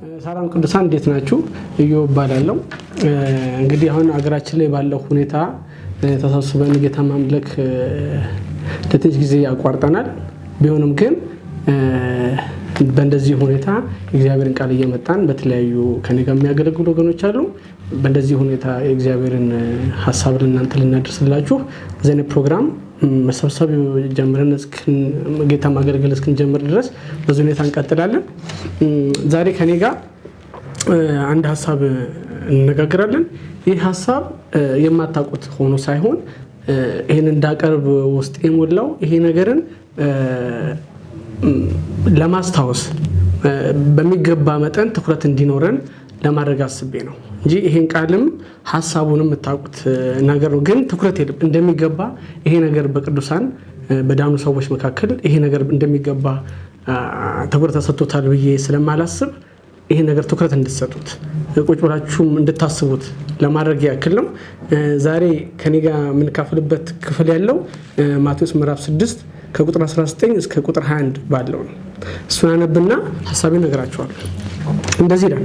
ሰላም ቅዱሳን እንዴት ናችሁ? እዮብ ባላለው እንግዲህ አሁን አገራችን ላይ ባለው ሁኔታ ተሰብስበን ጌታ ማምለክ ለትንሽ ጊዜ ያቋርጠናል። ቢሆንም ግን በእንደዚህ ሁኔታ እግዚአብሔርን ቃል እየመጣን በተለያዩ ከኔ ጋር የሚያገለግሉ ወገኖች አሉ። በእንደዚህ ሁኔታ የእግዚአብሔርን ሐሳብ ለእናንተ ልናደርስላችሁ ዘኔ ፕሮግራም መሰብሰብ ጀምረን ጌታ ማገልገል እስክንጀምር ድረስ በዚህ ሁኔታ እንቀጥላለን። ዛሬ ከኔ ጋር አንድ ሐሳብ እንነጋገራለን። ይህ ሐሳብ የማታውቁት ሆኖ ሳይሆን ይሄን እንዳቀርብ ውስጥ የሞላው ይሄ ነገርን ለማስታወስ በሚገባ መጠን ትኩረት እንዲኖረን ለማድረግ አስቤ ነው እንጂ ይሄን ቃልም ሐሳቡንም የምታውቁት ነገር ነው። ግን ትኩረት እንደሚገባ ይሄ ነገር በቅዱሳን በዳኑ ሰዎች መካከል ይሄ ነገር እንደሚገባ ትኩረት ተሰጥቶታል ብዬ ስለማላስብ ይሄ ነገር ትኩረት እንድትሰጡት ቁጭ ብላችሁም እንድታስቡት ለማድረግ ያክል ነው። ዛሬ ከኔ ጋር የምንካፈልበት ክፍል ያለው ማቴዎስ ምዕራፍ 6 ከቁጥር 19 እስከ ቁጥር 21 ባለው ነው። እሱን አነብና ሐሳቤን እነግራችኋለሁ። እንደዚህ ይላል።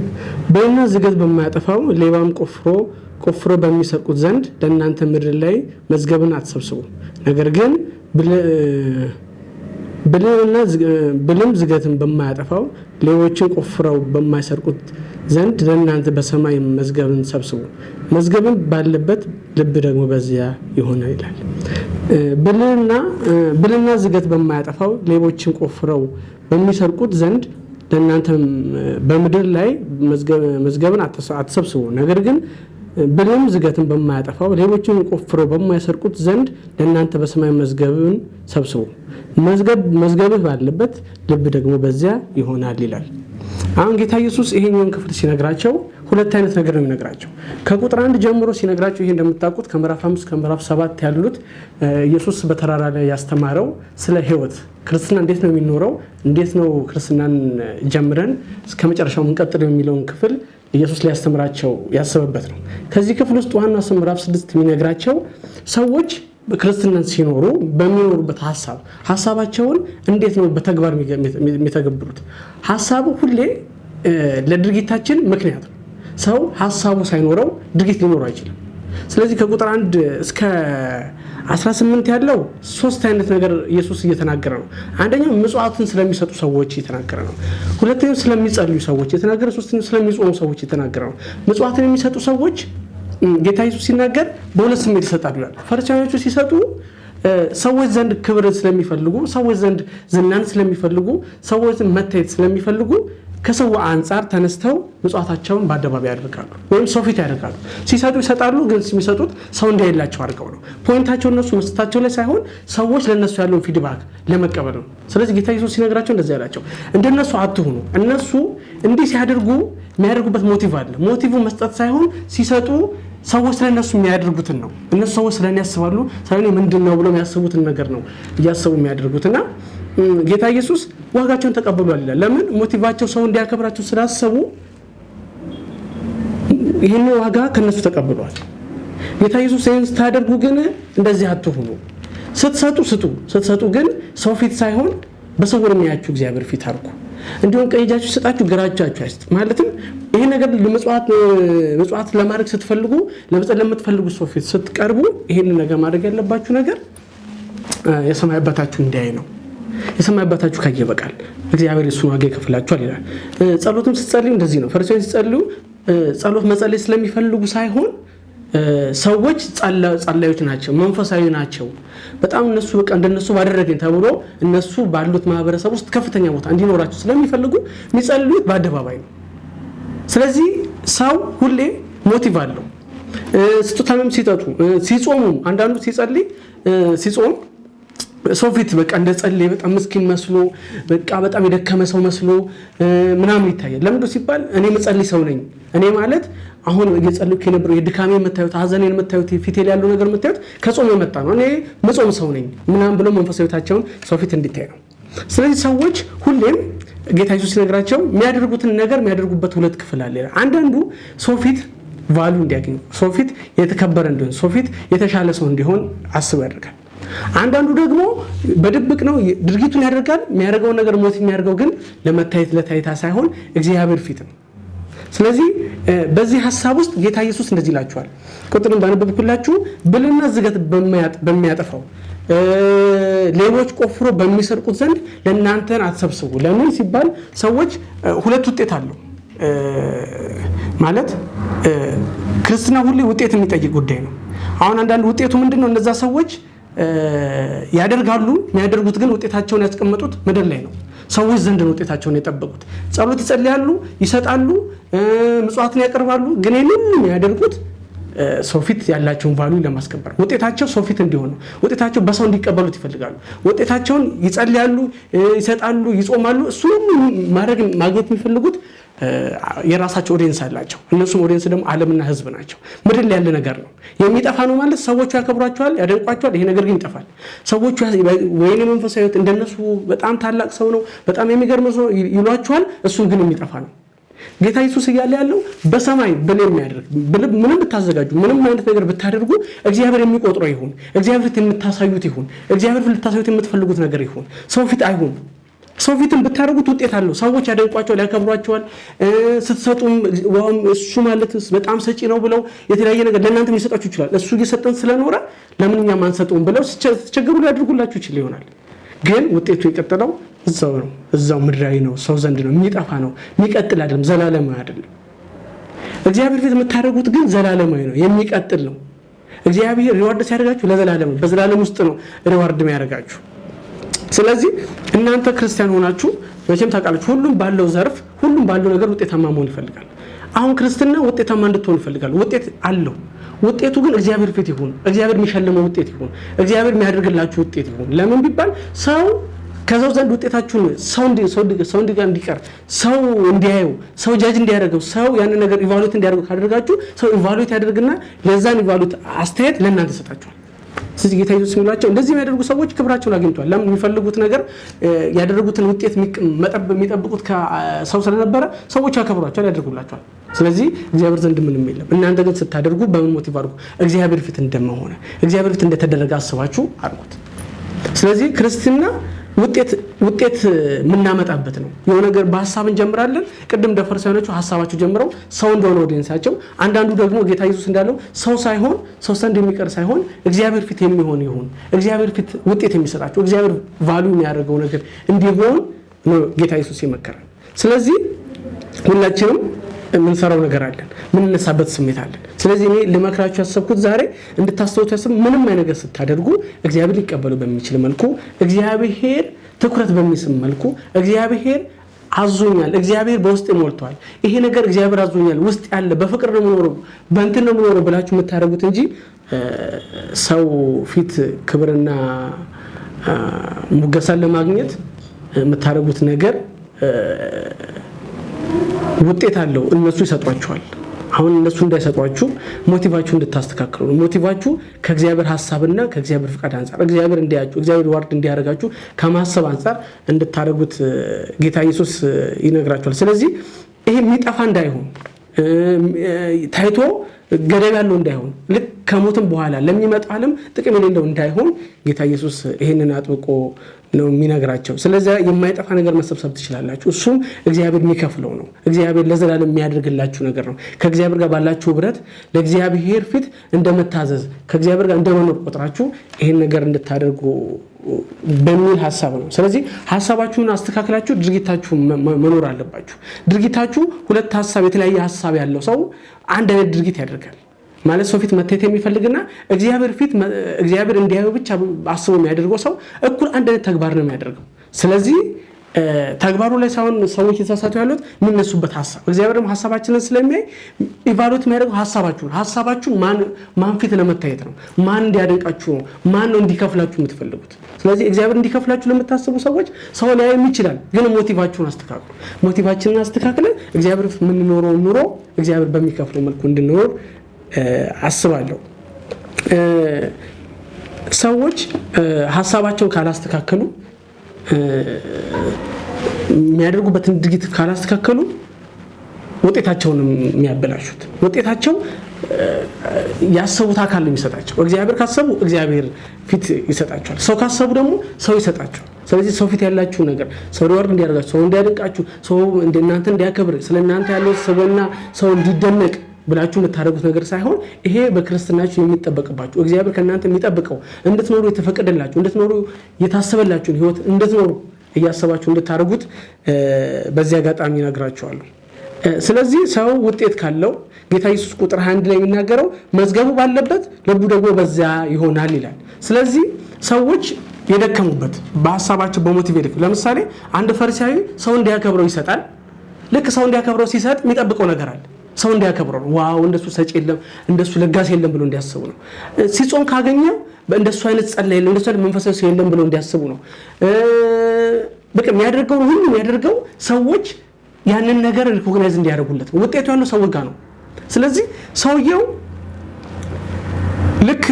በእና ዝገት በማያጠፋው ሌባም ቆፍሮ በሚሰርቁት ዘንድ ለእናንተ ምድር ላይ መዝገብን አትሰብስቡ። ነገር ግን ብልም ዝገትን በማያጠፋው ሌቦችን ቆፍረው በማይሰርቁት ዘንድ ለእናንተ በሰማይ መዝገብን ሰብስቡ። መዝገብን ባለበት ልብ ደግሞ በዚያ ይሆናል ይላል። ብልና ዝገት በማያጠፋው ሌቦችን ቆፍረው በሚሰርቁት ዘንድ ለእናንተ በምድር ላይ መዝገብን አትሰብስቡ። ነገር ግን ብልም ዝገትን በማያጠፋው ሌቦችን ቆፍረው በማይሰርቁት ዘንድ ለእናንተ በሰማይ መዝገብን ሰብስቡ። መዝገብህ ባለበት ልብ ደግሞ በዚያ ይሆናል ይላል። አሁን ጌታ ኢየሱስ ይሄኛውን ክፍል ሲነግራቸው ሁለት አይነት ነገር ነው የሚነግራቸው። ከቁጥር 1 ጀምሮ ሲነግራቸው ይሄ እንደምታውቁት ከምዕራፍ 5 ከምዕራፍ 7 ያሉት ኢየሱስ በተራራ ላይ ያስተማረው ስለ ሕይወት ክርስትና እንዴት ነው የሚኖረው፣ እንዴት ነው ክርስትናን ጀምረን እስከ መጨረሻው እንቀጥለው የሚለውን ክፍል ኢየሱስ ሊያስተምራቸው ያሰበበት ነው። ከዚህ ክፍል ውስጥ ዋናው ምዕራፍ 6 የሚነግራቸው ሰዎች ክርስትናን ሲኖሩ በሚኖሩበት ሐሳባቸውን እንዴት ነው በተግባር የሚተገብሩት። ሐሳቡ ሁሌ ለድርጊታችን ምክንያት ነው። ሰው ሐሳቡ ሳይኖረው ድርጊት ሊኖር አይችልም። ስለዚህ ከቁጥር 1 እስከ 18 ያለው ሶስት አይነት ነገር ኢየሱስ እየተናገረ ነው። አንደኛው ምጽዋትን ስለሚሰጡ ሰዎች እየተናገረ ነው። ሁለተኛው ስለሚጸልዩ ሰዎች እየተናገረ፣ ሶስተኛው ስለሚጾሙ ሰዎች እየተናገረ ነው። ምጽዋትን የሚሰጡ ሰዎች ጌታ ኢየሱስ ሲናገር በሁለት ስሜት ይሰጣሉ ይላል። ፈሪሳውያኖቹ ሲሰጡ ሰዎች ዘንድ ክብርን ስለሚፈልጉ፣ ሰዎች ዘንድ ዝናን ስለሚፈልጉ፣ ሰዎች መታየት ስለሚፈልጉ ከሰው አንፃር ተነስተው ምጽዋታቸውን በአደባባይ ያደርጋሉ ወይም ሰው ፊት ያደርጋሉ። ሲሰጡ ይሰጣሉ፣ ግን የሚሰጡት ሰው እንዳይላቸው አድርገው ነው። ፖይንታቸው እነሱ መስጠታቸው ላይ ሳይሆን ሰዎች ለነሱ ያለውን ፊድባክ ለመቀበል ነው። ስለዚህ ጌታ ኢየሱስ ሲነግራቸው እንደዚህ ያላቸው፣ እንደነሱ አትሁኑ። እነሱ እንዲህ ሲያደርጉ የሚያደርጉበት ሞቲቭ አለ። ሞቲቭ መስጠት ሳይሆን ሲሰጡ ሰዎች ስለነሱ የሚያደርጉትን ነው። እነሱ ሰዎች ስለኔ ያስባሉ፣ ስለኔ ምንድነው ብለው የሚያስቡትን ነገር ነው እያሰቡ የሚያደርጉትና ጌታ ኢየሱስ ዋጋቸውን ተቀበሏል ይላል። ለምን? ሞቲቫቸው ሰው እንዲያከብራቸው ስላሰቡ ይሄን ዋጋ ከነሱ ተቀብሏል። ጌታ ኢየሱስ ይሄን ስታደርጉ ግን እንደዚህ አትሁኑ። ስትሰጡ ግን ሰው ፊት ሳይሆን በሰውር የሚያያችሁ እግዚአብሔር ፊት አድርጉ። እንዲሁም ቀኝ እጃችሁ ሰጣችሁ ግራ እጃችሁ አይስጥ። ማለትም ይሄ ነገር ለመጽዋት ለማድረግ ስትፈልጉ ለምትፈልጉ ሰው ፊት ስትቀርቡ ይሄን ነገር ማድረግ ያለባችሁ ነገር የሰማይ አባታችሁ እንዲያይ ነው። የሰማይ አባታችሁ ካየ በቃል እግዚአብሔር እሱን ዋጋ ይከፍላችኋል ይላል። ጸሎትም ስትጸልዩ እንደዚህ ነው። ፈሪሳውያን ሲጸልዩ ጸሎት መጸለይ ስለሚፈልጉ ሳይሆን ሰዎች ጸላዮች ናቸው፣ መንፈሳዊ ናቸው፣ በጣም እነሱ በቃ እንደነሱ ባደረገኝ ተብሎ እነሱ ባሉት ማህበረሰብ ውስጥ ከፍተኛ ቦታ እንዲኖራቸው ስለሚፈልጉ የሚጸልዩት በአደባባይ ነው። ስለዚህ ሰው ሁሌ ሞቲቭ አለው። ስጦታንም ሲጾሙ አንዳንዱ ሲጾም ሰው ፊት በቃ እንደጸለየ በጣም ምስኪን መስሎ በቃ በጣም የደከመ ሰው መስሎ ምናምን ይታያል። ለምንድነው ሲባል እኔ መጸለይ ሰው ነኝ። እኔ ማለት አሁን እየጸለይኩ የነበረው የድካሜ የምታዩት ሐዘኔን የምታዩት ፊቴ ላይ ያለው ነገር የምታዩት ከጾም የመጣ ነው። እኔ መጾም ሰው ነኝ ምናምን ብለው መንፈሳዊታቸውን ሰው ፊት እንዲታይ ነው። ስለዚህ ሰዎች ሁሌም ጌታ ኢየሱስ ሲነግራቸው የሚያደርጉትን ነገር የሚያደርጉበት ሁለት ክፍል አለ። አንዳንዱ ሰው ፊት ቫሉ እንዲያገኝ፣ ሰው ፊት የተከበረ እንዲሆን፣ ሰው ፊት የተሻለ ሰው እንዲሆን አስቦ ያደርጋል። አንዳንዱ ደግሞ በድብቅ ነው ድርጊቱን ያደርጋል። የሚያደርገው ነገር ሞት የሚያደርገው ግን ለመታየት ለታይታ ሳይሆን እግዚአብሔር ፊት ነው። ስለዚህ በዚህ ሐሳብ ውስጥ ጌታ ኢየሱስ እንደዚህ ይላችኋል። ቁጥሩን ባነበብኩላችሁ ብልና ዝገት በሚያጠፋው ሌቦች ቆፍሮ በሚሰርቁት ዘንድ ለእናንተን አትሰብስቡ። ለምን ሲባል ሰዎች ሁለት ውጤት አለው ማለት ክርስትና ሁሌ ውጤት የሚጠይቅ ጉዳይ ነው። አሁን አንዳንድ ውጤቱ ምንድነው? እነዛ ሰዎች ያደርጋሉ፣ የሚያደርጉት ግን ውጤታቸውን ያስቀመጡት ምድር ላይ ነው። ሰዎች ዘንድ ነው ውጤታቸውን የጠበቁት። ጸሎት ይጸልያሉ፣ ይሰጣሉ፣ ምጽዋትን ያቀርባሉ፣ ግን ይህንን የሚያደርጉት ሰው ፊት ያላቸውን ቫልዩ ለማስከበር ውጤታቸው ሰው ፊት እንዲሆን ነው። ውጤታቸው በሰው እንዲቀበሉት ይፈልጋሉ። ውጤታቸውን ይጸልያሉ፣ ይሰጣሉ፣ ይጾማሉ። እሱም ማግኘት የሚፈልጉት የራሳቸው ኦዲየንስ አላቸው። እነሱም ኦዲየንስ ደግሞ ዓለምና ህዝብ ናቸው። ምድር ላይ ያለ ነገር ነው። የሚጠፋ ነው ማለት ሰዎቹ ያከብሯቸዋል፣ ያደንቋቸዋል። ይሄ ነገር ግን ይጠፋል። ሰዎቹ ወይኔ መንፈሳዊ ህይወት እንደነሱ በጣም ታላቅ ሰው ነው፣ በጣም የሚገርም ሰው ይሏቸዋል። እሱ ግን የሚጠፋ ነው። ጌታ ኢየሱስ እያለ ያለው በሰማይ ብለ የሚያደርግ ምንም ብታዘጋጁ ምንም አይነት ነገር ብታደርጉ እግዚአብሔር የሚቆጥረው ይሁን፣ እግዚአብሔር ፊት የምታሳዩት ይሁን፣ እግዚአብሔር ፊት ልታሳዩት የምትፈልጉት ነገር ይሁን። ሰው ፊት አይሁን። ሰው ፊትን ብታደርጉት ውጤት አለው። ሰዎች ያደንቋቸዋል፣ ያከብሯቸዋል። ስትሰጡም እሱ ማለት በጣም ሰጪ ነው ብለው የተለያየ ነገር ለእናንተ ሊሰጣችሁ ይችላል። እሱ እየሰጠን ስለኖረ ለምን እኛም አንሰጠውም ብለው ስትቸገሩ ሊያደርጉላችሁ ይችል ይሆናል። ግን ውጤቱ የቀጠለው እዛው ነው። እዛው ምድራዊ ነው፣ ሰው ዘንድ ነው፣ የሚጠፋ ነው፣ የሚቀጥል አይደለም፣ ዘላለማዊ አይደለም። እግዚአብሔር ፊት የምታደርጉት ግን ዘላለማዊ ነው፣ የሚቀጥል ነው። እግዚአብሔር ሪዋርድ ሲያደርጋችሁ ለዘላለም ነው፣ በዘላለም ውስጥ ነው ሪዋርድ የሚያደርጋችሁ። ስለዚህ እናንተ ክርስቲያን ሆናችሁ መቼም ታውቃላችሁ፣ ሁሉም ባለው ዘርፍ ሁሉም ባለው ነገር ውጤታማ መሆን ይፈልጋል። አሁን ክርስትና ውጤታማ እንድትሆን ይፈልጋል። ውጤት አለው። ውጤቱ ግን እግዚአብሔር ፊት ይሁን፣ እግዚአብሔር የሚሸልመው ውጤት ይሁን፣ እግዚአብሔር የሚያደርግላችሁ ውጤት ይሁን። ለምን ቢባል ሰው ከዛው ዘንድ ውጤታችሁን ሰው እንዲቀር ሰው እንዲያየው ሰው ጃጅ እንዲያደርገው ሰው ያን ነገር ኢቫሉዌት እንዲያደርገው ካደረጋችሁ ሰው ኢቫሉዌት ያደርግና ለዛን ኢቫሉዌት አስተያየት ለእናንተ ሰጣችኋል። ስለዚህ ጌታ ኢየሱስ የሚሏቸው እንደዚህ የሚያደርጉ ሰዎች ክብራቸውን አግኝተዋል። ለምን? የሚፈልጉት ነገር ያደረጉትን ውጤት የሚጠብቁት ከሰው ስለነበረ ሰዎች ያከብሯቸዋል፣ ያደርጉላቸዋል። ስለዚህ እግዚአብሔር ዘንድ ምንም የለም። እናንተ ግን ስታደርጉ በምን ሞቲቭ አድርጉ? እግዚአብሔር ፊት እንደመሆነ እግዚአብሔር ፊት እንደተደረገ አስባችሁ አድርጉት። ስለዚህ ክርስትና ውጤት የምናመጣበት ነው። የሆነ ነገር በሐሳብ እንጀምራለን። ቅድም እንደ ፈሪሳውያኖቹ ሐሳባቸው ጀምረው ሰው እንደሆነ ኦዲየንሳቸው፣ አንዳንዱ ደግሞ ጌታ ኢየሱስ እንዳለው ሰው ሳይሆን ሰው ዘንድ የሚቀር ሳይሆን እግዚአብሔር ፊት የሚሆን ይሁን፣ እግዚአብሔር ፊት ውጤት የሚሰጣቸው እግዚአብሔር ቫልዩ የሚያደርገው ነገር እንዲሆን ነው ጌታ ኢየሱስ የመከረን። ስለዚህ ሁላችንም የምንሰራው ነገር አለን፣ የምንነሳበት ስሜት አለን። ስለዚህ እኔ ልመክራችሁ ያሰብኩት ዛሬ እንድታስተውሉ ያሰብ ምንም አይነት ነገር ስታደርጉ እግዚአብሔር ሊቀበሉ በሚችል መልኩ፣ እግዚአብሔር ትኩረት በሚስብ መልኩ፣ እግዚአብሔር አዞኛል፣ እግዚአብሔር በውስጥ ሞልቷል፣ ይሄ ነገር እግዚአብሔር አዞኛል ውስጥ ያለ በፍቅር ነው የምኖረው በእንትን ነው የምኖረው ብላችሁ የምታደርጉት እንጂ ሰው ፊት ክብርና ሙገሳን ለማግኘት የምታደርጉት ነገር ውጤት አለው። እነሱ ይሰጧቸዋል። አሁን እነሱ እንዳይሰጧችሁ ሞቲቫችሁ እንድታስተካክሉ ነው። ሞቲቫችሁ ከእግዚአብሔር ሐሳብና ከእግዚአብሔር ፍቃድ አንፃር እግዚአብሔር እንዲያችሁ እግዚአብሔር ዋርድ እንዲያረጋችሁ ከማሰብ አንፃር እንድታረጉት ጌታ ኢየሱስ ይነግራችኋል። ስለዚህ ይሄ የሚጠፋ እንዳይሆን ታይቶ ገደብ ያለው እንዳይሆን ልክ ከሞትም በኋላ ለሚመጣው ዓለም ጥቅም የሌለው እንዳይሆን ጌታ ኢየሱስ ይሄንን አጥብቆ ነው የሚነግራቸው። ስለዚህ የማይጠፋ ነገር መሰብሰብ ትችላላችሁ። እሱም እግዚአብሔር የሚከፍለው ነው። እግዚአብሔር ለዘላለም የሚያደርግላችሁ ነገር ነው። ከእግዚአብሔር ጋር ባላችሁ ህብረት ለእግዚአብሔር ፊት እንደመታዘዝ ከእግዚአብሔር ጋር እንደመኖር ቆጥራችሁ ይሄን ነገር እንድታደርጉ በሚል ሐሳብ ነው። ስለዚህ ሐሳባችሁን አስተካክላችሁ ድርጊታችሁ መኖር አለባችሁ። ድርጊታችሁ ሁለት ሐሳብ የተለያየ ሐሳብ ያለው ሰው አንድ አይነት ድርጊት ያደርጋል ማለት ሰው ፊት መታየት የሚፈልግና እግዚአብሔር ፊት እግዚአብሔር እንዲያየው ብቻ አስቦ የሚያደርገው ሰው እኩል አንድ አይነት ተግባር ነው የሚያደርገው። ስለዚህ ተግባሩ ላይ ሳይሆን ሰዎች የተሳሳቱ ያሉት የሚነሱበት ሐሳብ እግዚአብሔር ደግሞ ሐሳባችንን ስለሚያይ ኢቫሉዌት የሚያደርገው ሐሳባችሁ ማን ፊት ለመታየት ነው፣ ማን እንዲያደንቃችሁ ነው፣ ማን ነው እንዲከፍላችሁ የምትፈልጉት። ስለዚህ እግዚአብሔር እንዲከፍላችሁ ለምታስቡ ሰዎች ሰው ሊያየው ይችላል፣ ግን ሞቲቫችሁን አስተካክሉ። ሞቲቫችንን አስተካክለን እግዚአብሔር የምንኖረው ኑሮ እግዚአብሔር በሚከፍለው መልኩ እንድንኖር አስባለሁ። ሰዎች ሐሳባቸውን ካላስተካከሉ የሚያደርጉበትን ድርጊት ካላስተካከሉ ውጤታቸውን የሚያበላሹት ውጤታቸው ያሰቡት አካል የሚሰጣቸው እግዚአብሔር ካሰቡ እግዚአብሔር ፊት ይሰጣቸዋል ሰው ካሰቡ ደግሞ ሰው ይሰጣቸዋል ስለዚህ ሰው ፊት ያላችሁ ነገር ሰው ሪዋርድ እንዲያደርጋችሁ ሰው እንዲያደንቃችሁ ሰው እንደናንተ እንዲያከብር ስለናንተ ያለው ሰውና ሰው እንዲደነቅ ብላችሁ የምታደርጉት ነገር ሳይሆን ይሄ በክርስትናችሁ የሚጠበቅባችሁ እግዚአብሔር ከናንተ የሚጠብቀው እንድትኖሩ የተፈቀደላችሁ እንድትኖሩ የታሰበላችሁ ህይወት እንድትኖሩ እያሰባችሁ እንድታደርጉት በዚያ አጋጣሚ ነግራችኋለሁ ስለዚህ ሰው ውጤት ካለው ጌታ ኢየሱስ ቁጥር 21 ላይ የሚናገረው መዝገቡ ባለበት ልቡ ደግሞ በዛ ይሆናል ይላል ስለዚህ ሰዎች የደከሙበት በሐሳባቸው በሞቲቬት ለምሳሌ አንድ ፈሪሳዊ ሰው እንዲያከብረው ይሰጣል ልክ ሰው እንዲያከብረው ሲሰጥ የሚጠብቀው ነገር አለ ሰው እንዲያከብረው ዋው እንደሱ ሰጪ የለም እንደሱ ለጋስ የለም ብሎ እንዲያስቡ ነው ሲጾም ካገኘ እንደሱ አይነት ጸለይ የለም እንደሱ አይነት መንፈሳዊ ሰው የለም ብሎ እንዲያስቡ ነው በቃ የሚያደርገው ሁሉ የሚያደርገው ሰዎች ያንን ነገር ሪኮግናይዝ እንዲያደርጉለት ውጤቱ ያለው ሰው ጋር ነው ስለዚህ ሰውየው ልክ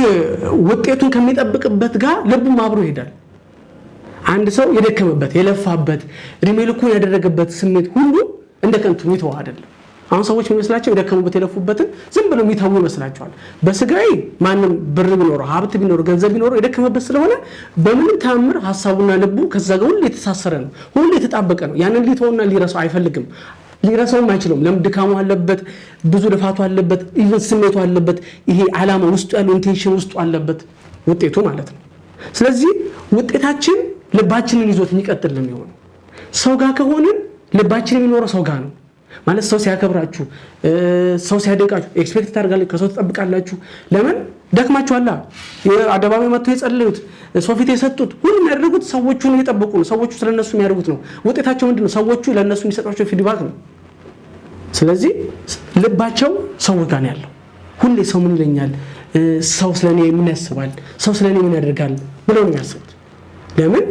ውጤቱን ከሚጠብቅበት ጋር ልቡም አብሮ ይሄዳል አንድ ሰው የደከመበት የለፋበት እድሜ ልኩን ያደረገበት ስሜት ሁሉ እንደ ከንቱ የሚተው አይደለም አሁን ሰዎች የሚመስላቸው የደከሙበት የለፉበትን ዝም ብለው የሚተው ይመስላቸዋል በስጋይ ማንም ብር ቢኖረው ሀብት ቢኖረው ገንዘብ ቢኖረው የደከመበት ስለሆነ በምንም ታምር ሐሳቡና ልቡ ከዛ ጋር ሁሉ የተሳሰረ ነው ሁሉ የተጣበቀ ነው ያንን ሊተውና ሊረሳው አይፈልግም ሊረሳውም አይችልም ለምን ድካሙ አለበት ብዙ ልፋቱ አለበት ኢቭን ስሜቱ አለበት ይሄ ዓላማ ውስጡ ያለው ኢንቴንሽን ውስጡ አለበት ውጤቱ ማለት ነው ስለዚህ ውጤታችን ልባችንን ይዞት የሚቀጥል ነው የሚሆነው ሰው ጋር ከሆነ ልባችን የሚኖረው ሰው ጋር ነው ማለት ሰው ሲያከብራችሁ ሰው ሲያደንቃችሁ ኤክስፔክት ታደርጋላችሁ ከሰው ተጠብቃላችሁ ለምን ደክማችኋላ አደባባይ መጥተው የጸለዩት ሰው ፊት የሰጡት ሁሉ የሚያደርጉት ሰዎቹን እየጠበቁ ነው ሰዎቹ ስለነሱ የሚያደርጉት ነው ውጤታቸው ምንድነው ሰዎቹ ለነሱ የሚሰጣቸው ፊድባክ ነው ስለዚህ ልባቸው ሰው ጋር ነው ያለው ሁሌ ሰው ምን ይለኛል ሰው ስለኔ ምን ያስባል ሰው ስለኔ ምን ያደርጋል ብለው ነው የሚያስቡት ለምን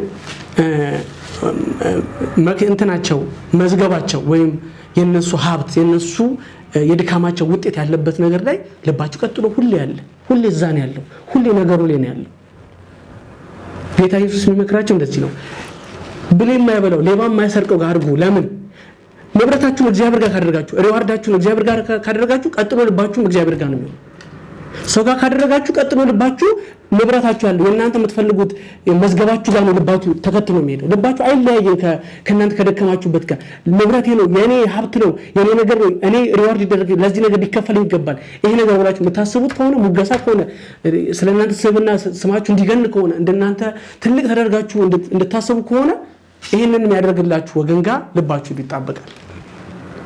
እንትናቸው መዝገባቸው ወይም የነሱ ሀብት የነሱ የድካማቸው ውጤት ያለበት ነገር ላይ ልባቸው ቀጥሎ ሁሌ ያለ ሁሌ እዛ ነው ያለው ሁሌ ነገሩ ላይ ነው ያለው ጌታ ኢየሱስ የሚመክራቸው እንደዚህ ነው ብሌም የማይበላው ሌባም የማይሰርቀው ጋር አድርጉ ለምን ንብረታችሁን እግዚአብሔር ጋር ካደረጋችሁ ሪዋርዳችሁን እግዚአብሔር ጋር ካደረጋችሁ ቀጥሎ ልባችሁም እግዚአብሔር ጋር ነው የሚሆነው ሰው ጋር ካደረጋችሁ ቀጥሎ ልባችሁ ንብረታችሁ ያለው የእናንተ የምትፈልጉት መዝገባችሁ ጋር ነው ልባችሁ ተከትሎ የሚሄደው ልባችሁ አይለያየም ከእናንተ ከደከማችሁበት ጋር ንብረቴ ነው የኔ ሀብት ነው የኔ ነገር ነው እኔ ሪዋርድ ይደረግ ለዚህ ነገር ሊከፈል ይገባል ይሄ ነገር ብላችሁ የምታስቡት ከሆነ ሙገሳ ከሆነ ስለእናንተ ስብና ስማችሁ እንዲገን ከሆነ እንደናንተ ትልቅ ተደርጋችሁ እንድታስቡ ከሆነ ይሄንን የሚያደርግላችሁ ወገን ጋር ልባችሁ ይጣበቃል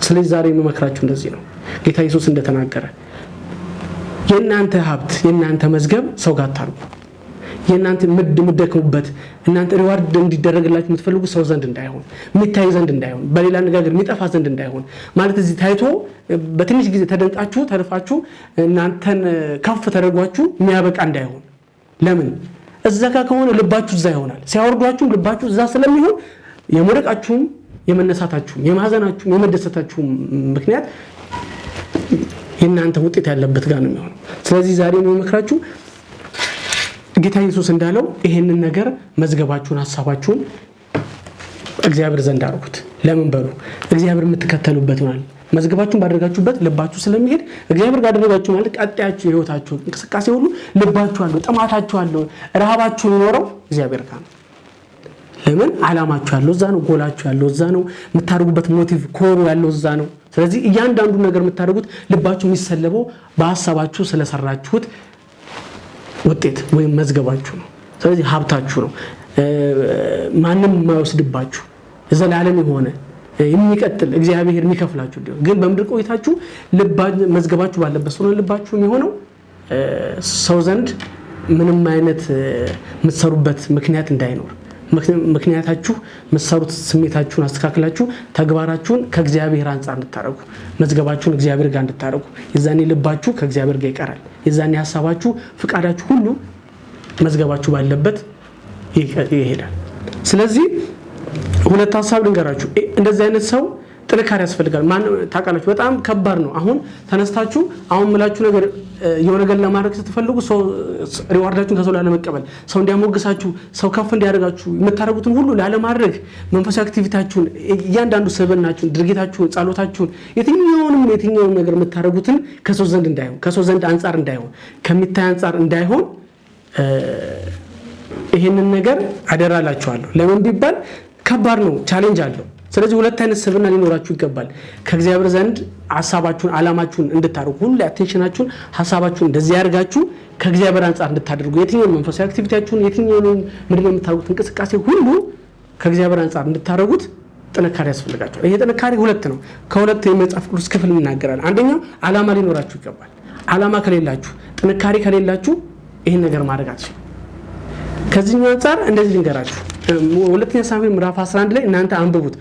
ስለዚህ ዛሬ የምመክራችሁ እንደዚህ ነው ጌታ ኢየሱስ እንደተናገረ የእናንተ ሀብት የእናንተ መዝገብ ሰው ጋር ታርጉ የእናንተ ምድምደከሙበት እናንተ ሪዋርድ እንዲደረግላችሁ የምትፈልጉ ሰው ዘንድ እንዳይሆን ሚታይ ዘንድ እንዳይሆን በሌላ ንጋገር የሚጠፋ ዘንድ እንዳይሆን ማለት እዚህ ታይቶ በትንሽ ጊዜ ተደንቃችሁ ተርፋችሁ እናንተን ከፍ ተደርጓችሁ የሚያበቃ እንዳይሆን ለምን እዛ ጋር ከሆነ ልባችሁ እዛ ይሆናል ሲያወርዷችሁ ልባችሁ እዛ ስለሚሆን የመረቃችሁም የመነሳታችሁም የማዘናችሁም የመደሰታችሁም ምክንያት የእናንተ ውጤት ያለበት ጋር ነው የሚሆነው ስለዚህ ዛሬ የምመክራችሁ ጌታ ኢየሱስ እንዳለው ይሄንን ነገር መዝገባችሁን ሐሳባችሁን እግዚአብሔር ዘንድ አድርጉት ለምን በሉ እግዚአብሔር የምትከተሉበት ይሆናል መዝገባችሁን ባደረጋችሁበት ልባችሁ ስለሚሄድ እግዚአብሔር ጋር አደረጋችሁ ማለት ቀጣያችሁ ህይወታችሁ እንቅስቃሴ ሁሉ ልባችሁ አለው ጥማታችሁ አለው ረሃባችሁ ኖረው እግዚአብሔር ጋር ነው ለምን ዓላማችሁ ያለው እዛ ነው ጎላችሁ ያለው እዛ ነው የምታደርጉበት ሞቲቭ ኮሩ ያለው እዛ ነው ስለዚህ እያንዳንዱ ነገር የምታደርጉት ልባችሁ የሚሰለበው በሐሳባችሁ ስለሰራችሁት ውጤት ወይም መዝገባችሁ ነው ስለዚህ ሀብታችሁ ነው ማንም የማይወስድባችሁ ዘላለም የሆነ የሚቀጥል እግዚአብሔር የሚከፍላችሁ ግን በምድር ቆይታችሁ መዝገባችሁ ባለበት ስለሆነ ልባችሁ የሚሆነው ሰው ዘንድ ምንም አይነት የምትሰሩበት ምክንያት እንዳይኖር ምክንያታችሁ መሰሩት ስሜታችሁን አስተካክላችሁ ተግባራችሁን ከእግዚአብሔር አንፃር እንድታረጉ መዝገባችሁን እግዚአብሔር ጋር እንድታረጉ የዛኔ ልባችሁ ከእግዚአብሔር ጋር ይቀራል የዛኔ ሐሳባችሁ ፍቃዳችሁ ሁሉ መዝገባችሁ ባለበት ይሄዳል ስለዚህ ሁለት ሐሳብ ልንገራችሁ እንደዚህ አይነት ሰው ጥንካሬ ያስፈልጋል። ማን ታውቃላችሁ በጣም ከባድ ነው። አሁን ተነስታችሁ አሁን ምላችሁ ነገር የሆነ ነገር ለማድረግ ስትፈልጉ ሰው ሪዋርዳችሁን ከሰው ለመቀበል ሰው እንዲያሞግሳችሁ ሰው ከፍ እንዲያደርጋችሁ የምታደርጉትን ሁሉ ለማድረግ መንፈሳዊ አክቲቪቲያችሁን እያንዳንዱ ሰበናችሁን ድርጊታችሁን ጸሎታችሁን የትኛውንም ነገር የምታደርጉትን ከሰው ዘንድ እንዳይሆን ከሰው ዘንድ አንፃር እንዳይሆን ከሚታይ አንፃር እንዳይሆን ይሄንን ነገር አደራላችኋለሁ። ለምን ቢባል ከባድ ነው፣ ቻሌንጅ አለው። ስለዚህ ሁለት አይነት ስብዕና ሊኖራችሁ ይገባል። ከእግዚአብሔር ዘንድ ሐሳባችሁን አላማችሁን እንድታደርጉ ሁሉ አቴንሽናችሁን ሐሳባችሁን እንደዚህ ያርጋችሁ ከእግዚአብሔር አንፃር እንድታደርጉ የትኛውንም መንፈሳዊ አክቲቪቲያችሁን የትኛውንም ምድር የምታደርጉት እንቅስቃሴ ሁሉ ከእግዚአብሔር አንፃር እንድታደርጉት ጥንካሬ ያስፈልጋችኋል። ይሄ ጥንካሬ ሁለት ነው። ከሁለት የመጽሐፍ ቅዱስ ክፍል እናገራለን። አንደኛው አላማ ሊኖራችሁ ይገባል። አላማ ከሌላችሁ ጥንካሬ ከሌላችሁ ይሄን ነገር ማድረግ አትችሉም። ከዚህኛው አንፃር እንደዚህ ልንገራችሁ። ሁለተኛ ሳሙኤል ምዕራፍ 11 ላይ እናንተ አንብቡት።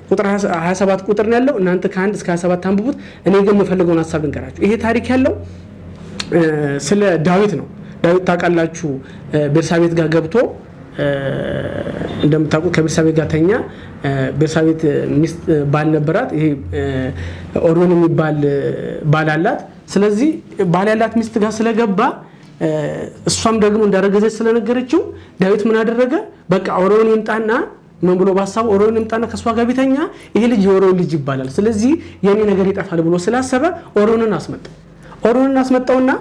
ቁጥር 27 ቁጥር ነው ያለው። እናንተ ከ1 እስከ 27 አንብቡት። እኔ ግን የምፈልገውን ሐሳብ ልንገራችሁ። ይሄ ታሪክ ያለው ስለ ዳዊት ነው። ዳዊት ታውቃላችሁ ቤርሳቤት ጋር ገብቶ እንደምታውቁት ከቤርሳቤት ጋር ተኛ። ቤርሳቤት ሚስት ባል ነበራት። ይሄ ኦሪዮን የሚባል ባል አላት። ስለዚህ ባል ያላት ሚስት ጋር ስለገባ እሷም ደግሞ እንዳረገዘች ስለነገረችው ዳዊት ምን አደረገ? በቃ ኦሪዮን ይምጣና ምን ብሎ ባሳብ ኦሪዮን ይምጣና ከሷ ጋር ቢተኛ ይሄ ልጅ የኦሪዮን ልጅ ይባላል፣ ስለዚህ የኔ ነገር ይጠፋል ብሎ ስላሰበ ኦሪዮንን አስመጣውና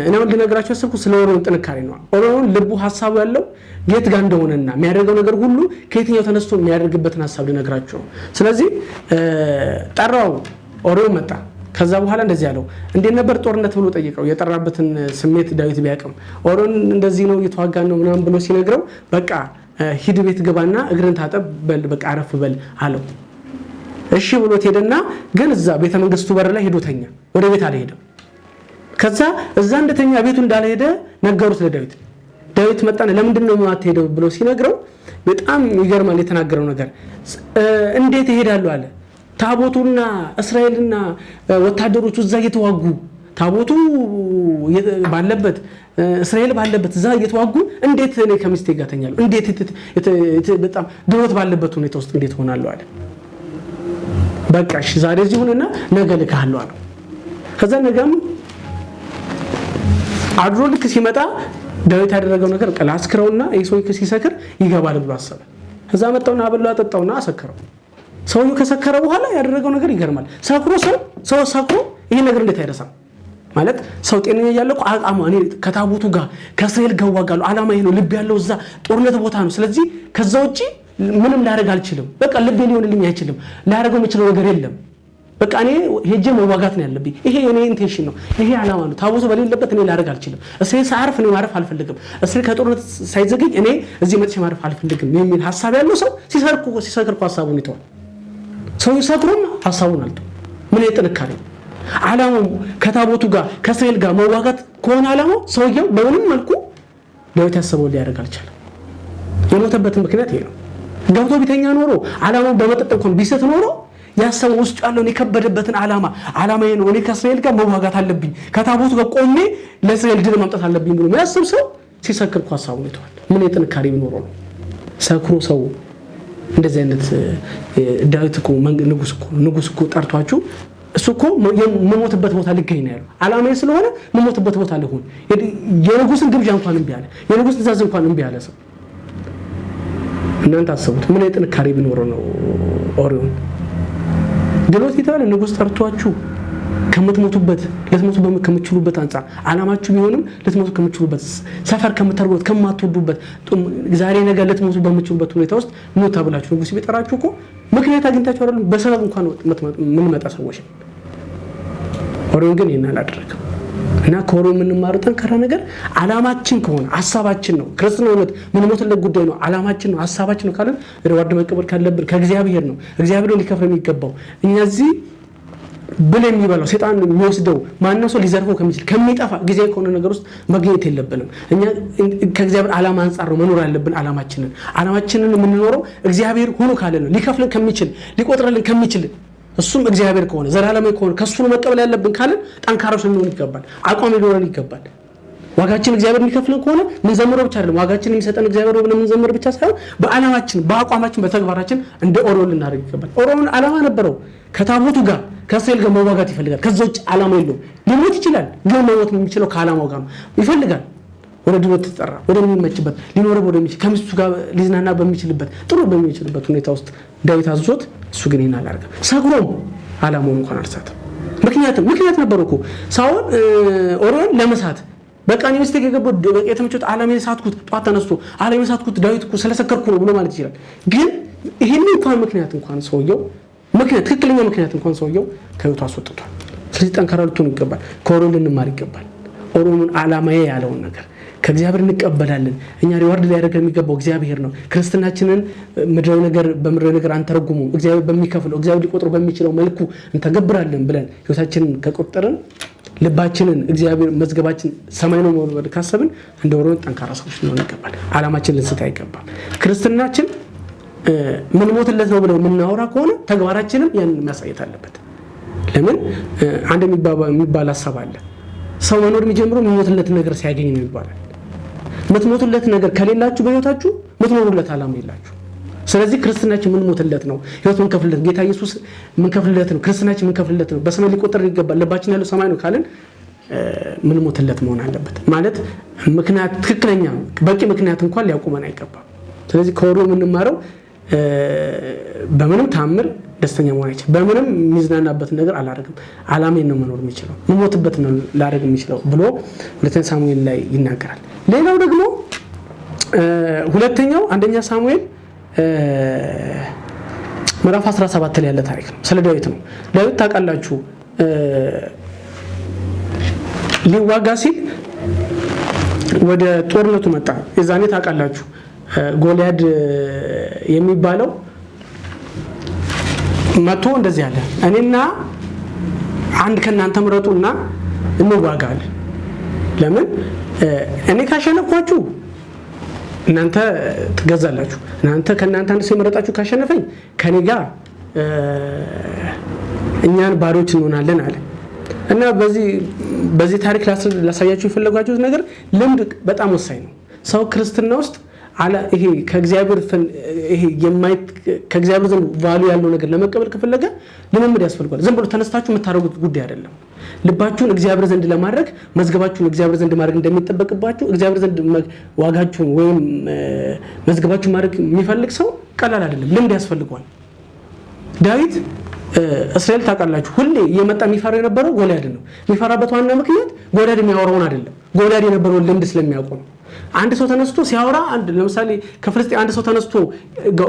እኔ ወንድ ነገራችሁ ያሰብኩ ስለ ኦሪዮን ጥንካሬ ነው። ኦሪዮን ልቡ ሐሳቡ ያለው የት ጋር እንደሆነና የሚያደርገው ነገር ሁሉ ከየትኛው ተነስቶ የሚያደርግበትን ሐሳብ ልነግራችሁ ነው። ስለዚህ ጠራው፣ ኦሪዮን መጣ። ከዛ በኋላ እንደዚህ ያለው እንዴት ነበር ጦርነት ብሎ ጠይቀው የጠራበትን ስሜት ዳዊት ቢያቀም ኦሪዮን እንደዚህ ነው እየተዋጋን ነው ምናምን ብሎ ሲነግረው በቃ ሂድ ቤት ገባና እግርን ታጠብ በል በቃ አረፍ በል አለው። እሺ ብሎ ሄደና ግን እዛ ቤተ መንግስቱ በር ላይ ሄዶ ተኛ። ወደ ቤት አልሄደም። ከዛ እዛ እንደተኛ ቤቱ እንዳልሄደ ነገሩት ለዳዊት። ዳዊት መጣና ለምንድን ነው የማትሄደው ብሎ ሲነግረው በጣም ይገርማል የተናገረው ነገር። እንዴት ይሄዳሉ አለ። ታቦቱና እስራኤልና ወታደሮቹ እዛ እየተዋጉ ታቦቱ ባለበት እስራኤል ባለበት እዛ እየተዋጉ እንዴት እኔ ከሚስቴ ጋር ተኛለሁ? እንዴት በጣም ድሮት ባለበት ሁኔታ ውስጥ እንዴት ሆናለሁ አለ። በቃ እሺ ዛሬ እዚህ ሆነና ነገ ልካለሁ አለ። ከዛ ነገም አድሮ ልክ ሲመጣ ዳዊት ያደረገው ነገር በቃ ላስክረውና ኢሶይ ሲሰክር ይገባል ብሎ አሰበ። ከዛ መጣውና አበላ አጠጣውና አሰከረው። ሰውየው ከሰከረ በኋላ ያደረገው ነገር ይገርማል። ሰው ሰክሮ ይሄ ነገር እንዴት አይረሳም? ማለት ሰው ጤነኛ ያለው አቋሙ እኔ ከታቦቱ ጋር ከእስራኤል ጋር ዋጋለሁ አላማ ይሄ ነው፣ ልብ ያለው እዛ ጦርነት ቦታ ነው። ስለዚህ ከዛ ውጪ ምንም ላደርግ አልችልም። በቃ ልብ ሊሆንልኝ አይችልም። ላደርገው የምችለው ነገር የለም። በቃ እኔ ሄጄ መዋጋት ነው ያለብኝ። ይሄ የኔ ኢንቴንሽን ነው፣ ይሄ አላማ ነው። ታቦቱ በሌለበት እኔ ላደርግ አልችልም። እስራኤል ሳርፍ እኔ ማረፍ አልፈልግም። እስራኤል ከጦርነት ሳይዘገኝ እኔ እዚህ መጥቼ ማረፍ አልፈልግም የሚል ሐሳብ ያለው ሰው ሲሰክር ሐሳቡን ይተዋል። ሰው ይሰክሩም ሐሳቡን አልተው። ምን ጥንካሬ አላማው ከታቦቱ ጋር ከእስራኤል ጋር መዋጋት ከሆነ አላማው ሰውየው በምንም መልኩ ዳዊት ያሰበው ሊያደርግ አልቻለም። የሞተበት ምክንያት ይሄ ነው። ገብቶ ቢተኛ ኖሮ አላማው በመጠጥ እንኳን ቢሰት ኖሮ ያሰበው ውስጥ ያለውን የከበደበትን አላማዬ ነው፣ እኔ ከእስራኤል ጋር መዋጋት አለብኝ፣ ከታቦቱ ጋር ቆሜ ለእስራኤል ድል ማምጣት አለብኝ ብሎ የሚያስብ ሰው ሲሰክር ሐሳቡን ይተዋል። ምን ጥንካሬ ቢኖረው ነው ሰክሮ ሰው እንደዚህ አይነት ዳዊት እኮ ንጉስ እኮ ጠርቷችሁ እሱ እኮ መሞትበት ቦታ ልገኝ ነው ያለው። አላማዬ ስለሆነ መሞትበት ቦታ ልሆን የንጉስን ግብዣ እንኳን እምቢ አለ፣ የንጉስ ትእዛዝ እንኳን እምቢ አለ ሰው። እናንተ አስቡት ምን ጥንካሬ ቢኖረው ነው ኦሪዮን ድሎት ይታለ ንጉስ ጠርቷችሁ ከምትሞቱበት ለትሞቱ ከምትችሉበት አንፃር አላማችሁ ቢሆንም ለትሞቱ ከምትችሉበት ሰፈር ከምትርጉት ከማትወዱበት ዛሬ ነገር ለትሞቱ በምትችሉበት ሁኔታ ውስጥ ነው ተብላችሁ ንጉስ ቢጠራችሁ እኮ ምክንያት አግኝታችሁ አይደለም በሰበብ እንኳን ምን መጣ ሰዎች። ኦሪዮን ግን ይሄን አላደረገም። እና ከኦሪዮን የምንማረው ጠንካራ ነገር አላማችን ከሆነ ሐሳባችን ነው። ክርስትና እውነት ምን ሞትለት ጉዳይ ነው፣ አላማችን ነው፣ ሐሳባችን ነው ካለን ሪዋርድ መቀበል ካለብን ከእግዚአብሔር ነው። እግዚአብሔር ሊከፍል የሚገባው እኛ እዚህ ብለ የሚበላው ሰይጣን የሚወስደው ማንንም ሰው ሊዘርፈው ከሚችል ከሚጠፋ ጊዜ ከሆነ ነገር ውስጥ መገኘት የለብንም። እኛ ከእግዚአብሔር ዓላማ አንፃር ነው መኖር ያለብን። ዓላማችንን የምንኖረው እግዚአብሔር ሆኖ ካለ ነው። ሊከፍልን ከሚችል ሊቆጥረልን ከሚችል እሱም እግዚአብሔር ከሆነ ዘላለማዊ ከሆነ ከሱ ነው መቀበል ያለብን ካለን ጠንካራዎች ልንሆን ይገባል። አቋም ሊኖረን ይገባል። ዋጋችን እግዚአብሔር የሚከፍለን ከሆነ ምን ዘምረው ብቻ አይደለም ዋጋችን የሚሰጠን እግዚአብሔር ነው ብለን ምን ዘምር ብቻ ሳይሆን በአላማችን በአቋማችን በተግባራችን እንደ ኦሮን ልናደርግ ይገባል። ኦሮን አላማ ነበረው ከታቦቱ ጋር ከእስራኤል ጋር መዋጋት ይፈልጋል። ከዛ ውጭ አላማ የለውም። ሊሞት ይችላል ግን መሞት የሚችለው ከአላማው ጋር ነው። ይፈልጋል ወደ ድሎት ተጠራ ወደሚመችበት ሊኖረው ወደሚችል ከሚስቱ ጋር ሊዝናና በሚችልበት ጥሩ በሚችልበት ሁኔታ ውስጥ ዳዊት አዝዞት እሱ ግን ይናል አርጋ ሰግሮም አላማውን እንኳን አልሳተም። ምክንያት ነበረው እኮ ሳውል ኦሮን ለመሳት በቃ ነው ሚስቴክ የገባው የተመቸት አላማዬን ሳትኩት ጧት ተነስቶ አላማዬን ሳትኩት ዳዊት እኮ ስለሰከርኩ ነው ብሎ ማለት ይችላል። ግን ይሄን እንኳን ምክንያት ሰውየው ትክክለኛ ምክንያት እንኳን ሰውየው ከህይወቱ አስወጥቷል። ስለዚህ ጠንካራ ልትሆን ይገባል። ከኦሮን ልንማር ይገባል። ኦሮኑን አላማዬ ያለውን ነገር ከእግዚአብሔር እንቀበላለን። እኛ ሪዋርድ ሊያደርገን የሚገባው እግዚአብሔር ነው። ክርስትናችንን በምድራዊ ነገር አንተረጉሙም። እግዚአብሔር በሚከፍለው እግዚአብሔር ሊቆጥሩ በሚችለው መልኩ እንተገብራለን ብለን ህይወታችንን ከቆጠርን ልባችንን እግዚአብሔር መዝገባችን ሰማይ ነው ማለት ካሰብን እንደ ኦሮን ጠንካራ ሰዎች ልንሆን ይገባል። አላማችን ልንስት አይገባም። ክርስትናችን ምን ሞትለት ነው ብለን የምናወራ ከሆነ ተግባራችንም ያንን ማሳየት አለበት። ለምን አንድ የሚባል ሐሳብ አለ። ሰው መኖር የሚጀምረው የሚሞትለት ነገር ሲያገኝ ነው ይባላል። የምትሞቱለት ነገር ከሌላችሁ በህይወታችሁ የምትኖሩለት አላማ የላችሁ። ስለዚህ ክርስትናችን ምን ሞትለት ነው ህይወት ምን ከፍልለት ጌታ ኢየሱስ ምን ከፍልለት ነው ክርስትናችን ምን ከፍልለት ነው በሰማይ ሊቆጠር ይገባል። ልባችን ያለው ሰማይ ነው ካልን ምን ሞትለት መሆን አለበት ማለት ምክንያት ትክክለኛ በቂ ምክንያት እንኳን ሊያቆመን አይገባም። ስለዚህ ከኦሮን የምንማረው በምንም ታምር ደስተኛ መሆን አይችልም። በምንም የሚዝናናበት ነገር አላደርግም አላማዬን ነው መኖር የሚችለው የምሞትበት ነው ላደርግ የሚችለው ብሎ ሁለተኛ ሳሙኤል ላይ ይናገራል። ሌላው ደግሞ ሁለተኛው አንደኛ ሳሙኤል ምዕራፍ 17 ላይ ያለ ታሪክ ነው። ስለ ዳዊት ነው። ዳዊት ታውቃላችሁ ሊዋጋ ሲል ወደ ጦርነቱ መጣ። የዛኔ ታውቃላችሁ ጎልያድ የሚባለው መጥቶ እንደዚህ አለ እኔና አንድ ከናንተ ምረጡና እንዋጋለን። ለምን እኔ ካሸነፍኳችሁ እናንተ ትገዛላችሁ። እናንተ ከናንተ አንድ ሰው መረጣችሁ ካሸነፈኝ ከኔ ጋር እኛን ባሮች እንሆናለን አለ እና በዚህ ታሪክ ላሳያችሁ የፈለጋችሁት ነገር ልምድ በጣም ወሳኝ ነው። ሰው ክርስትና ውስጥ ይሄ ከእግዚአብሔር ዘንድ ቫልዩ ያለው ነገር ለመቀበል ከፈለገ ልምምድ ያስፈልጋል። ዝም ብሎ ተነስታችሁ የምታደርጉት ጉዳይ አይደለም። ልባችሁን እግዚአብሔር ዘንድ ለማድረግ መዝገባችሁን እግዚአብሔር ዘንድ ማድረግ እንደሚጠበቅባችሁ እግዚአብሔር ዘንድ ዋጋችሁን ወይም መዝገባችሁን ማድረግ የሚፈልግ ሰው ቀላል አይደለም። ልምድ ያስፈልጋል። ዳዊት እስራኤል ታውቃላችሁ ሁሌ እየመጣ የሚፈራው የነበረው ጎልያድ ነው። የሚፈራበት ዋና ምክንያት ጎልያድ የሚያወራውን አይደለም ጎልያድ የነበረውን ልምድ ስለሚያውቁ ነው። አንድ ሰው ተነስቶ ሲያወራ ለምሳሌ ከፍልስጤም አንድ ሰው ተነስቶ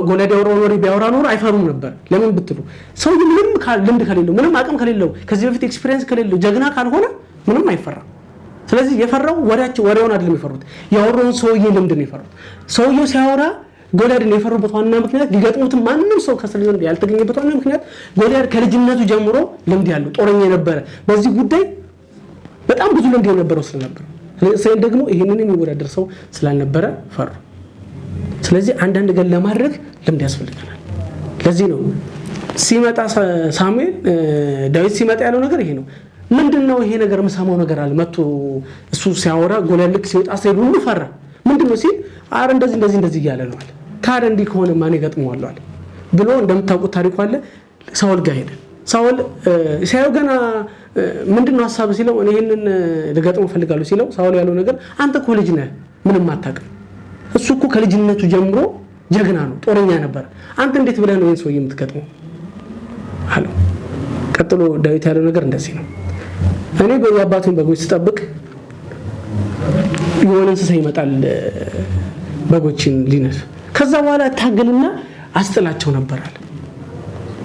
ጎልያድ ያወራውን ወሬ ቢያወራ ኖሮ አይፈሩም ነበር። ለምን ብትሉ ሰው ምንም ልምድ ከሌለው ምንም አቅም ከሌለው ከዚህ በፊት ኤክስፒሪየንስ ከሌለው ጀግና ካልሆነ ምንም አይፈራም። ስለዚህ የፈራው ወሬውን አይደለም የፈሩት ያወራውን ሰውዬ ልምድ ነው የፈሩት። ሰውዬው ሲያወራ ጎልያድን የፈሩበት ዋና ምክንያት ሊገጥሙት ማንንም ሰው ከእስራኤል ዘንድ ያልተገኘበት ዋና ምክንያት ጎልያድ ከልጅነቱ ጀምሮ ልምድ ያለው ጦረኛ የነበረ በዚህ ጉዳይ በጣም ብዙ ልምድ የነበረው ስለነበር እስራኤል ደግሞ ይሄንን የሚወዳደር ሰው ስላልነበረ ፈሩ። ስለዚህ አንዳንድ ነገር ለማድረግ ልምድ ያስፈልጋል። ለዚህ ነው ሲመጣ ሳሙኤል ዳዊት ሲመጣ ያለው ነገር ይሄ ነው። ምንድነው ይሄ ነገር መሳማው ነገር አለ መጥቶ እሱ ሲያወራ ጎልያድ ልክ ሲወጣ እስራኤል ሁሉ ፈራ። ምንድነው ሲል አረ እንደዚህ እያለ ነው አለ። ታዲያ እንዲህ ከሆነ ማን ይገጥመዋል አለ ብሎ እንደምታውቁት ታሪኩ አለ። ሳውል ጋር ሄደ። ሳውል ሲያየው ገና ምንድነው ሐሳብ ሲለው እኔ ይሄንን ልገጥመው ፈልጋለሁ ሲለው ሳውል ያለው ነገር አንተ እኮ ልጅ ነህ ምንም አታውቅም። እሱ እኮ ከልጅነቱ ጀምሮ ጀግና ነው ጦረኛ ነበር። አንተ እንዴት ብለህ ነው ይሄን ሰው የምትገጥመው አለው። ቀጥሎ ዳዊት ያለው ነገር እንደዚህ ነው። እኔ በየአባቱን በጎች ስጠብቅ የሆነ እንስሳ ይመጣል በጎችን ሊነፍ ከዛ በኋላ ታገልና አስጥላቸው ነበር አለ።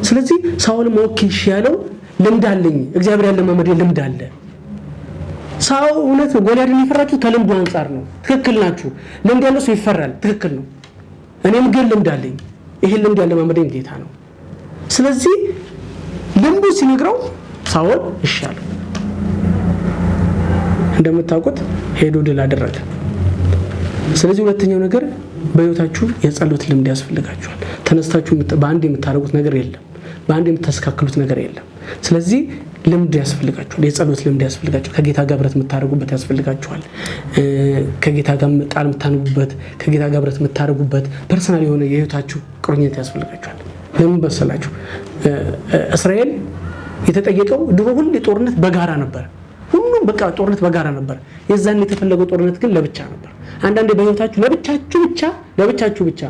ስለዚህ ሳውል ሞክሽ ያለው ልምድ አለኝ እግዚአብሔር ያለ ማመድ ልምድ አለ። ሳው እውነት ጎልያድን ይፈራችሁ ከልምዱ አንፃር ነው። ትክክል ናችሁ። ልምድ ያለው ሰው ይፈራል። ትክክል ነው። እኔም ግን ልምድ አለኝ። ይሄ ልምድ ያለ ማመድ ጌታ ነው። ስለዚህ ልምዱ ሲነግረው ሳውል ይሻል እንደምታውቁት ሄዶ ድል አደረገ። ስለዚህ ሁለተኛው ነገር በህይወታችሁ የጸሎት ልምድ ያስፈልጋችኋል። ተነስታችሁ በአንድ የምታደርጉት ነገር የለም። በአንድ የምታስተካክሉት ነገር የለም። ስለዚህ ልምድ ያስፈልጋችኋል የጸሎት ልምድ ያስፈልጋችኋል ከጌታ ጋር ብረት መታረጉበት ያስፈልጋችኋል ከጌታ ጋር ቃል መታነቡበት ከጌታ ጋር ብረት መታረጉበት ፐርሰናል የሆነ የህይወታችሁ ቁርኝት ያስፈልጋችኋል ለምን በሰላችሁ እስራኤል የተጠየቀው ድሮ ሁሉ ጦርነት በጋራ ነበር ሁሉም በቃ ጦርነት በጋራ ነበር የዛን የተፈለገው ጦርነት ግን ለብቻ ነበር አንዳንዴ በህይወታችሁ ለብቻችሁ ብቻ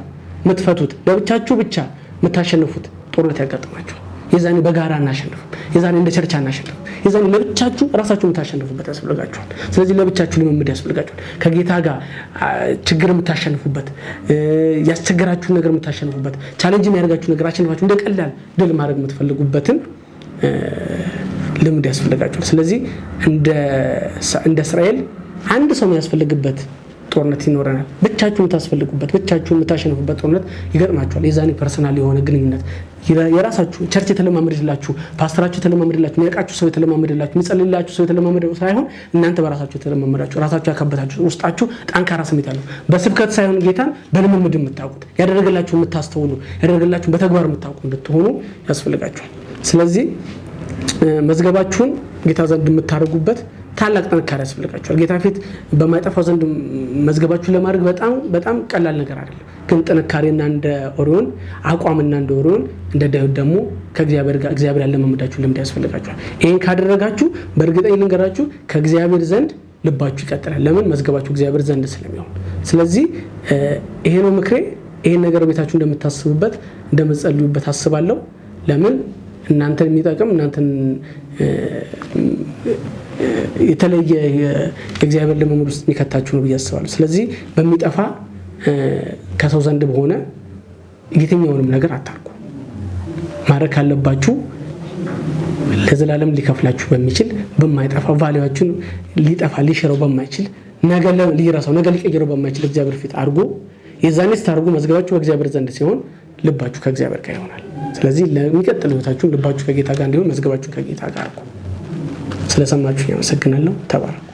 ምትፈቱት ለብቻችሁ ብቻ ምታሸንፉት ጦርነት ያጋጥማችኋል የዛኔ በጋራ እናሸንፍ የዛኔ እንደ ቸርች እናሸንፍ የዛኔ ለብቻችሁ ራሳችሁ ምታሸንፉበት ያስፈልጋችኋል ስለዚህ ለብቻችሁ ልምምድ ያስፈልጋችኋል ከጌታ ጋር ችግር ምታሸንፉበት ያስቸገራችሁ ነገር ምታሸንፉበት ቻሌንጅ የሚያደርጋችሁ ነገር አሸንፋችሁ እንደ ቀላል ድል ማድረግ የምትፈልጉበትን ልምድ ያስፈልጋችኋል ስለዚህ እንደ እስራኤል አንድ ሰው የሚያስፈልግበት ጦርነት ይኖረናል ብቻችሁን ታስፈልጉበት ብቻችሁን ምታሸንፉበት ጦርነት ይገጥማችኋል የዛኔ ፐርሰናል የሆነ ግንኙነት የራሳችሁ ቸርች የተለማመደላችሁ ፓስተራችሁ የተለማመደላችሁ የሚያውቃችሁ ሰው የተለማመደላችሁ የሚጸልይላችሁ ሰው የተለማመደው ሳይሆን እናንተ በራሳችሁ የተለማመዳችሁ ራሳችሁ ያከበታችሁ ውስጣችሁ ጠንካራ ስሜት ያለው በስብከት ሳይሆን ጌታን በልምምድ የምታውቁት ያደረገላችሁ የምታስተውሉ ያደረገላችሁ በተግባር የምታውቁ እንድትሆኑ ያስፈልጋችኋል ስለዚህ መዝገባችሁን ጌታ ዘንድ የምታደርጉበት ታላቅ ጥንካሬ ያስፈልጋችኋል ጌታ ፊት በማይጠፋው ዘንድ መዝገባችሁን ለማድረግ በጣም ቀላል ነገር አይደለም ግን ጥንካሬና እንደ ኦሪዮን አቋምና እንደ ኦሪዮን እንደ ዳዊት ደግሞ ከእግዚአብሔር ያለ መምዳችሁ ልምድ ያስፈልጋችኋል ይሄን ካደረጋችሁ በእርግጠኝ ልንገራችሁ ከእግዚአብሔር ዘንድ ልባችሁ ይቀጥላል ለምን መዝገባችሁ እግዚአብሔር ዘንድ ስለሚሆን ስለዚህ ይሄ ነው ምክሬ ይሄን ነገር ቤታችሁ እንደምታስቡበት እንደምትጸልዩበት አስባለሁ ለምን እናንተን የሚጠቅም እናንተን የተለየ የእግዚአብሔር ልምምድ ውስጥ የሚከታችሁ ነው ብያስባለሁ ስለዚህ በሚጠፋ ከሰው ዘንድ በሆነ የትኛውንም ነገር አታርጉ ማረክ አለባችሁ ለዘላለም ሊከፍላችሁ በሚችል በማይጠፋ ቫልዩአችሁን ሊጠፋ ሊሽረው በማይችል ነገር ሊራሳው ነገር ሊቀይረው በማይችል እግዚአብሔር ፊት አርጉ የዛኔ ስታርጉ መዝገባችሁ በእግዚአብሔር ዘንድ ሲሆን ልባችሁ ከእግዚአብሔር ጋር ይሆናል ስለዚህ ለሚቀጥለው ህይወታችሁ ልባችሁ ከጌታ ጋር እንዲሆን መዝገባችሁ ከጌታ ጋር አርጉ ስለሰማችሁ ያመሰግናለሁ ተባረኩ